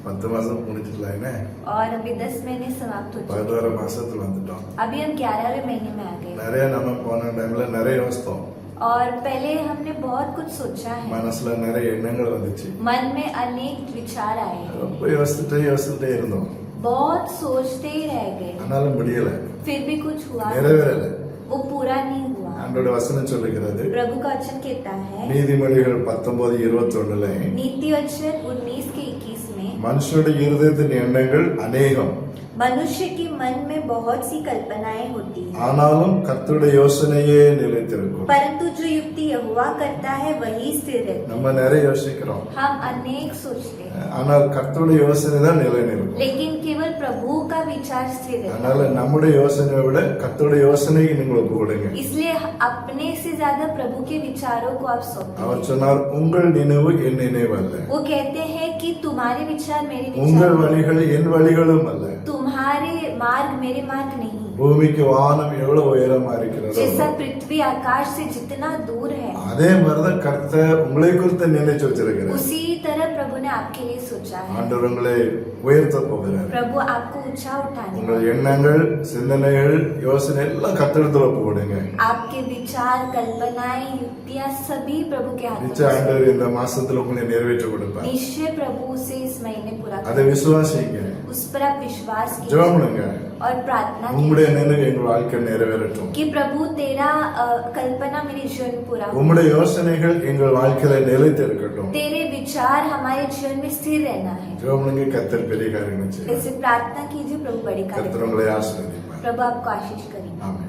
10 மாசம் முடிஞ்சிடல என்ன और अभी 10 महीने समाप्त हो चुके 11 மாசத்துல வந்துட்டோம். अभी हम 11वें महीने में आ गए நிறைய நம்ம போன டைம்ல நிறைய யோசித்தோம். और पहले हमने बहुत कुछ सोचा है மனசுல நிறைய எண்ணங்கள் வந்துச்சு. मन में अनेक विचार आए ரொம்ப யோசிச்சுட்டே இருந்தோம். बहुत सोचते ही रह गए ஆனாலும் முடியல, फिर भी कुछ हुआ நிறைவேறல. वो पूरा नहीं हुआ ஆண்டோட வசனம் சொல்லுகிறது प्रभु का वचन कहता है நீதிமொழிகள் 19:21 नीति वचन 19 के 21 में மனுஷனுடைய இருதயத்தின் எண்ணங்கள் அநேகம், मनुष्य के मन में बहुत सी कल्पनाएं होती हैं ஆனாலும் கர்த்தருடைய யோசனையே நிலைத்திருக்கும். परंतु जो युक्ति यहोवा करता है वही स्थिर रहती है। நம்ம நிறைய யோசிக்கிறோம், हम अनेक सोचते हैं ஆனால் கர்த்தருடைய யோசனை தான் நிலை நிற்கும். लेकिन केवल प्रभु का विचार स्थिर रहता அதனால நம்முடைய யோசனையை விட கர்த்தருடைய யோசனைக்கு நீங்கள் ஒப்பு கொடுங்க. है इसलिए अपने से ज्यादा प्रभु के विचारों को आप सौंपें। அவர் சொன்னார், உங்கள் நினைவு என் நினைவு அல்ல, वो कहते हैं कि तुम्हारे विचार मेरे உங்கள் विचार வழிகள் என் வழிகளும் அல்ல. तुम्हारे मार्ग मेरे मार्ग नहीं பூமிக்கு வானம் எவ்வளவு உயரமா இருக்கிறதோ जैसा पृथ्वी आकाश से जितना दूर है அதே மாதிரிதான் கர்த்தர் உங்களை குறித்து நினைச்சு வச்சிருக்கிறார். उसी तरह प्रभु ने आपके लिए सोचा है। ஆண்டவர் உங்களை உயர்த்த போகிறார். प्रभु आपको ऊंचा उठाने உங்கள் எண்ணங்கள், சிந்தனைகள், யோசனை எல்லாம் கர்த்தரிடத்துல ஒப்பு கொடுங்க. आपके विचार, कल्पनाएं, युक्तियां सभी प्रभु के हाथ நிச்சயம் में। ஆண்டவர் இந்த மாசத்துல உங்களை நிறைவேற்றி கொடுப்பார். निश्चय प्रभु उसे इस महीने पूरा அதை करेगा। விசுவாசிங்க, उस पर आप विश्वास ஜெபம் कीजिए பண்ணுங்க. और प्रार्थना உங்களுடைய कीजिए நினைவு எங்கள் வாழ்க்கை நிறைவேறட்டும். कि प्रभु तेरा कल्पना मेरे जीवन में पूरा हो, உங்களுடைய யோசனைகள் எங்கள் வாழ்க்கையில நிலைத்து இருக்கட்டும். तेरे विचार हमारे जीवन में स्थिर रहना है। ஜெபம் பண்ணுங்க, கர்த்தர் பெரிய காரியங்களை செய்வார். ऐसे प्रार्थना कीजिए, प्रभु बड़ी कार्य கர்த்தர் உங்களை ஆசீர்வதிப்பார். प्रभु आपको आशीष करेंगे। ஆமென்.